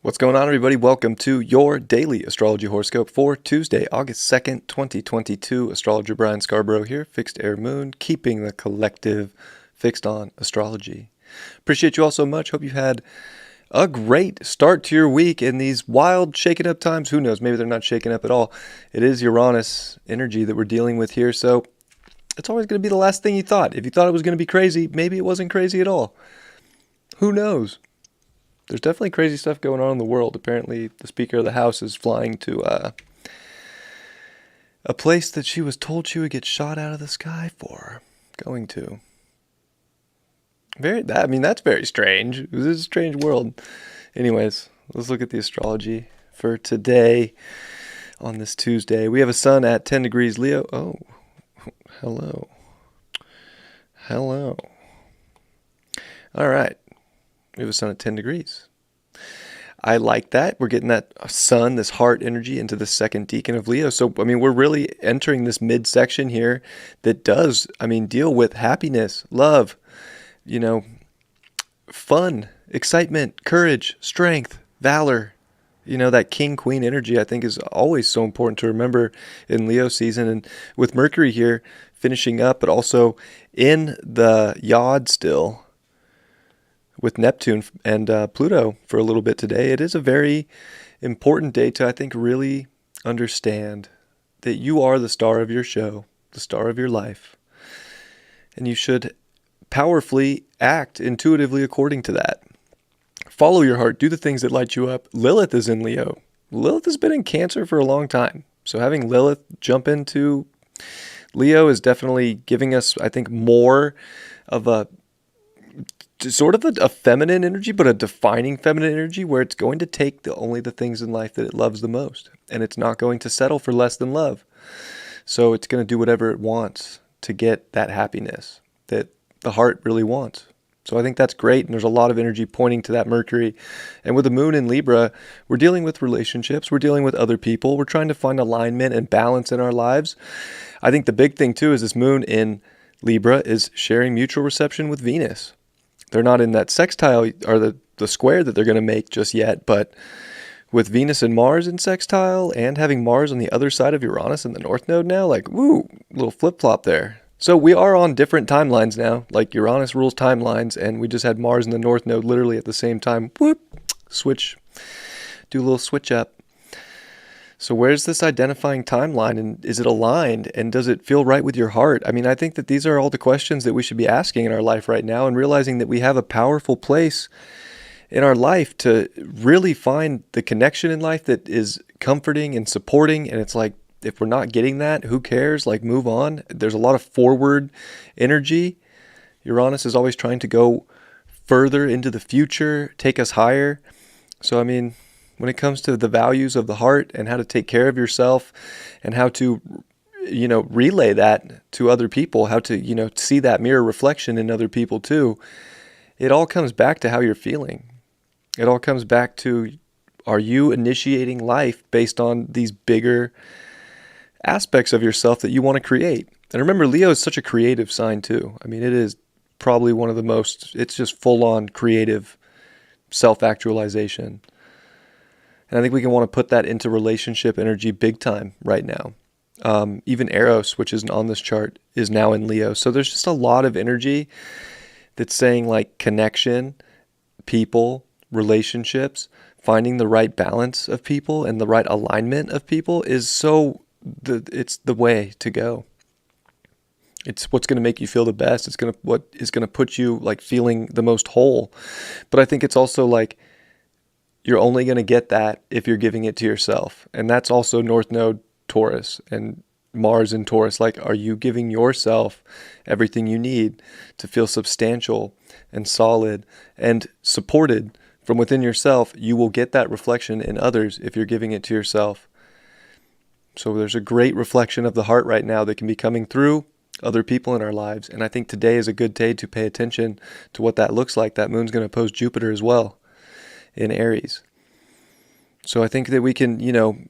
What's going on, everybody? Welcome to your daily astrology horoscope for Tuesday, August 2nd, 2022. Astrologer Brian Scarborough here, Fixed Air Moon, keeping the collective fixed on astrology. Appreciate you all so much. Hope you had a great start to your week in these wild, shaken up times. Who knows? Maybe they're not shaken up at all. It is Uranus energy that we're dealing with here, so it's always going to be the last thing you thought. If you thought it was going to be crazy, maybe it wasn't crazy at all. Who knows? There's definitely crazy stuff going on in the world. Apparently, the Speaker of the House is flying to a place that she was told she would get shot out of the sky for going to. That's very strange. This is a strange world. Anyways, let's look at the astrology for today on this Tuesday. We have a sun at 10 degrees Leo. Oh, hello. Hello. All right. We have a sun at 10 degrees. I like that. We're getting that sun, this heart energy into the second decan of Leo. So, we're really entering this midsection here that does, deal with happiness, love, fun, excitement, courage, strength, valor. That king-queen energy I think is always so important to remember in Leo season. And with Mercury here finishing up, but also in the yod still, with Neptune and Pluto for a little bit today, it is a very important day to, I think, really understand that you are the star of your show, the star of your life, and you should powerfully act intuitively according to that. Follow your heart, do the things that light you up. Lilith is in Leo. Lilith has been in Cancer for a long time, so having Lilith jump into Leo is definitely giving us, I think, more of a sort of a feminine energy, but a defining feminine energy where it's going to take only the things in life that it loves the most. And it's not going to settle for less than love. So it's going to do whatever it wants to get that happiness that the heart really wants. So I think that's great. And there's a lot of energy pointing to that Mercury. And with the moon in Libra, we're dealing with relationships. We're dealing with other people. We're trying to find alignment and balance in our lives. I think the big thing too is this moon in Libra is sharing mutual reception with Venus. They're not in that sextile or the square that they're going to make just yet, but with Venus and Mars in sextile and having Mars on the other side of Uranus in the North Node now, little flip-flop there. So we are on different timelines now, like Uranus rules timelines, and we just had Mars in the North Node literally at the same time. Whoop, switch, do a little switch up. So where's this identifying timeline, and is it aligned, and does it feel right with your heart? I think that these are all the questions that we should be asking in our life right now, and realizing that we have a powerful place in our life to really find the connection in life that is comforting and supporting. And it's like, if we're not getting that, who cares? Move on. There's a lot of forward energy. Uranus is always trying to go further into the future, take us higher. So, when it comes to the values of the heart and how to take care of yourself and how to, relay that to other people, how to, see that mirror reflection in other people too, it all comes back to how you're feeling. It all comes back to, are you initiating life based on these bigger aspects of yourself that you want to create? And remember, Leo is such a creative sign too. It is probably one of the most, it's just full on creative self-actualization. And I think we can want to put that into relationship energy big time right now. Even Eros, which isn't on this chart, is now in Leo. So there's just a lot of energy that's saying connection, people, relationships, finding the right balance of people and the right alignment of people is it's the way to go. It's what's going to make you feel the best. It's what is going to put you feeling the most whole. But I think it's also you're only going to get that if you're giving it to yourself. And that's also North Node Taurus and Mars in Taurus. Are you giving yourself everything you need to feel substantial and solid and supported from within yourself? You will get that reflection in others if you're giving it to yourself. So there's a great reflection of the heart right now that can be coming through other people in our lives. And I think today is a good day to pay attention to what that looks like. That moon's going to oppose Jupiter as well in Aries. So I think that we can,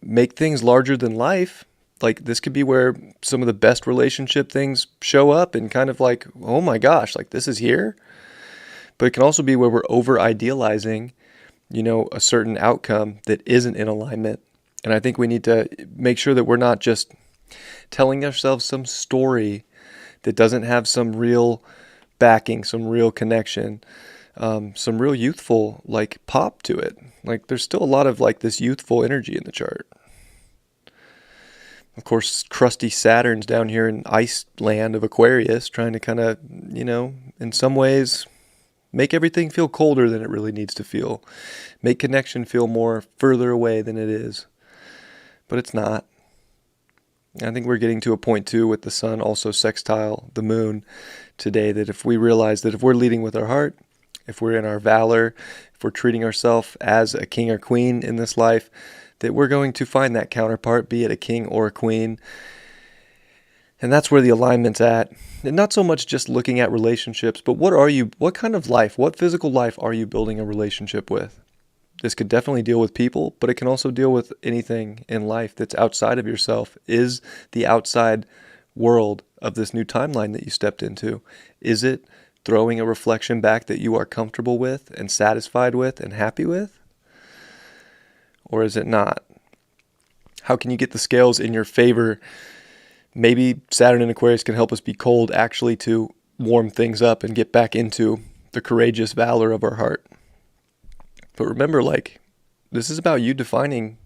make things larger than life. This could be where some of the best relationship things show up and kind of oh my gosh, this is here. But it can also be where we're over idealizing a certain outcome that isn't in alignment. And I think we need to make sure that we're not just telling ourselves some story that doesn't have some real backing, some real connection, some real youthful like pop to it. Like there's still a lot of like this youthful energy in the chart. Of course, crusty Saturn's down here in ice land of Aquarius, trying to kind of, in some ways make everything feel colder than it really needs to feel. Make connection feel more further away than it is. But it's not. I think we're getting to a point too with the sun also sextile the moon today, that if we realize that if we're leading with our heart, if we're in our valor, if we're treating ourselves as a king or queen in this life, that we're going to find that counterpart, be it a king or a queen. And that's where the alignment's at. And not so much just looking at relationships, but what kind of life, what physical life are you building a relationship with? This could definitely deal with people, but it can also deal with anything in life that's outside of yourself. Is the outside world of this new timeline that you stepped into, is it throwing a reflection back that you are comfortable with and satisfied with and happy with? Or is it not? How can you get the scales in your favor? Maybe Saturn in Aquarius can help us be cold actually to warm things up and get back into the courageous valor of our heart. But remember, this is about you defining,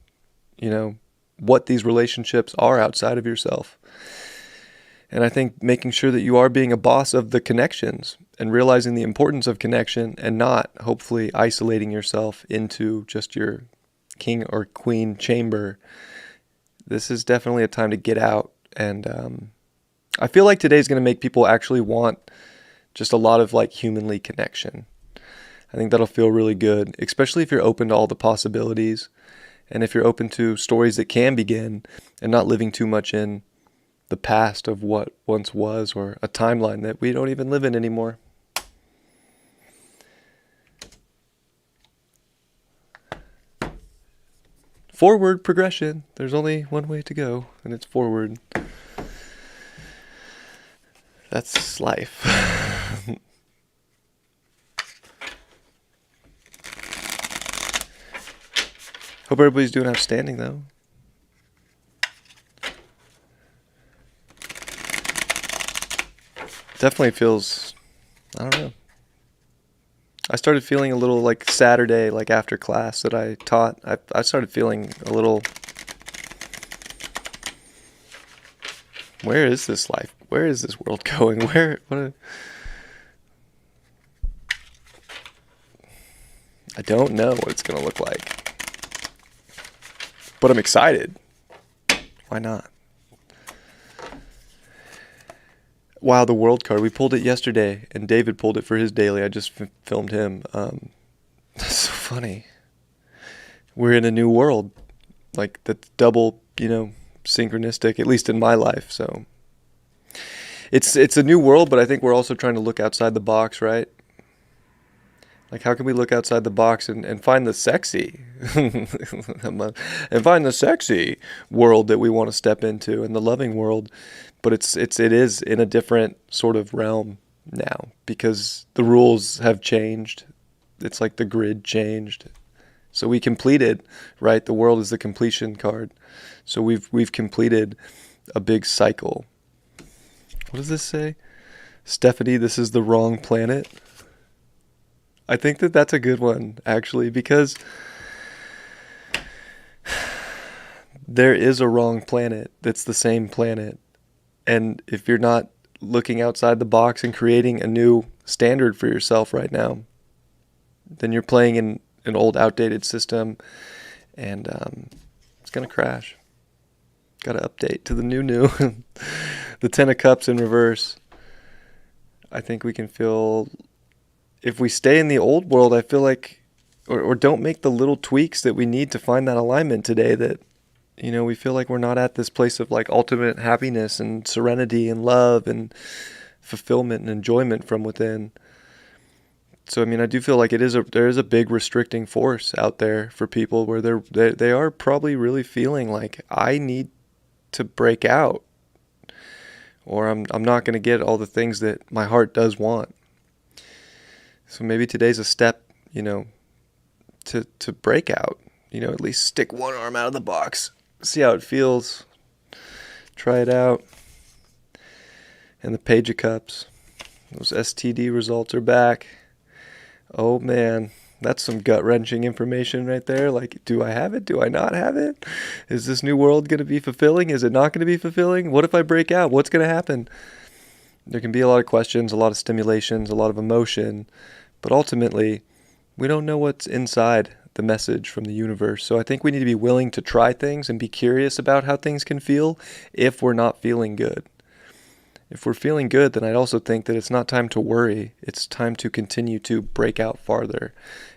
what these relationships are outside of yourself. And I think making sure that you are being a boss of the connections and realizing the importance of connection and not hopefully isolating yourself into just your king or queen chamber. This is definitely a time to get out. And I feel like today's going to make people actually want just a lot of humanly connection. I think that'll feel really good, especially if you're open to all the possibilities and if you're open to stories that can begin and not living too much in the past of what once was or a timeline that we don't even live in anymore. Forward progression. There's only one way to go, and it's forward. That's life. Hope everybody's doing outstanding, though. Definitely feels, I don't know. I started feeling a little like Saturday, after class that I taught. I started feeling a little, where is this life? Where is this world going? I don't know what it's going to look like. But I'm excited. Why not? Wow, the world card. We pulled it yesterday, and David pulled it for his daily. I just filmed him. That's so funny. We're in a new world. That's double, synchronistic, at least in my life. So it's a new world, but I think we're also trying to look outside the box, right? How can we look outside the box and find the sexy and find the sexy world that we want to step into, and the loving world, but it is in a different sort of realm now because the rules have changed. It's like the grid changed. So we completed, right? The world is the completion card. So we've completed a big cycle. What does this say? Stephanie, this is the wrong planet. I think that's a good one, actually, because there is a wrong planet that's the same planet. And if you're not looking outside the box and creating a new standard for yourself right now, then you're playing in an old, outdated system, and it's going to crash. Got to update to the new. The Ten of Cups in reverse. I think we can feel... If we stay in the old world, I feel like, or don't make the little tweaks that we need to find that alignment today, that, we feel like we're not at this place of ultimate happiness and serenity and love and fulfillment and enjoyment from within. So, I do feel like there is a big restricting force out there for people where they are probably really feeling like, I need to break out, or I'm not going to get all the things that my heart does want. So maybe today's a step, to break out. At least stick one arm out of the box, see how it feels, try it out. And the Page of Cups, those STD results are back. Oh man, that's some gut-wrenching information right there. Like, do I have it? Do I not have it? Is this new world going to be fulfilling? Is it not going to be fulfilling? What if I break out? What's going to happen? There can be a lot of questions, a lot of stimulations, a lot of emotion, but ultimately, we don't know what's inside the message from the universe. So I think we need to be willing to try things and be curious about how things can feel if we're not feeling good. If we're feeling good, then I'd also think that it's not time to worry. It's time to continue to break out farther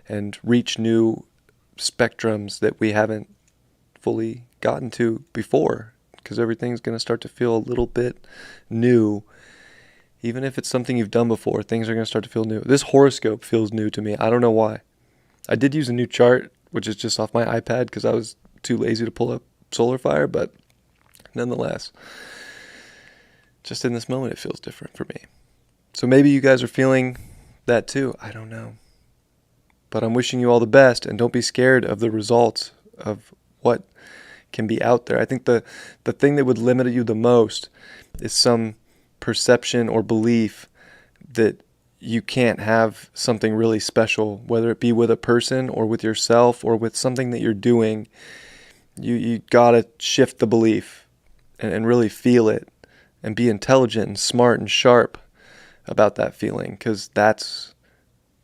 and reach new spectrums that we haven't fully gotten to before, because everything's going to start to feel a little bit new. Even if it's something you've done before, things are going to start to feel new. This horoscope feels new to me. I don't know why. I did use a new chart, which is just off my iPad because I was too lazy to pull up SolarFire, but nonetheless, just in this moment, it feels different for me. So maybe you guys are feeling that too. I don't know. But I'm wishing you all the best, and don't be scared of the results of what can be out there. I think the thing that would limit you the most is some perception or belief that you can't have something really special, whether it be with a person or with yourself or with something that you're doing. You gotta shift the belief and really feel it and be intelligent and smart and sharp about that feeling, because that's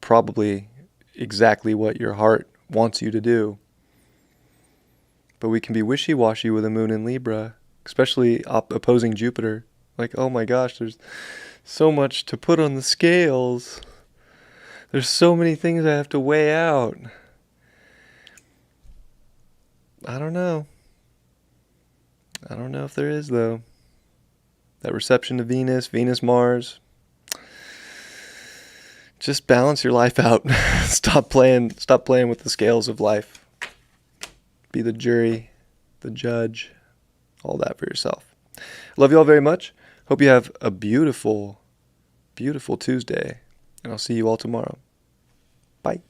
probably exactly what your heart wants you to do. But we can be wishy-washy with a moon in Libra, especially opposing Jupiter. Like, oh my gosh, there's so much to put on the scales. There's so many things I have to weigh out. I don't know. I don't know if there is, though. That reception to Venus, Venus-Mars. Just balance your life out. Stop playing with the scales of life. Be the jury, the judge, all that for yourself. Love you all very much. Hope you have a beautiful, beautiful Tuesday, and I'll see you all tomorrow. Bye.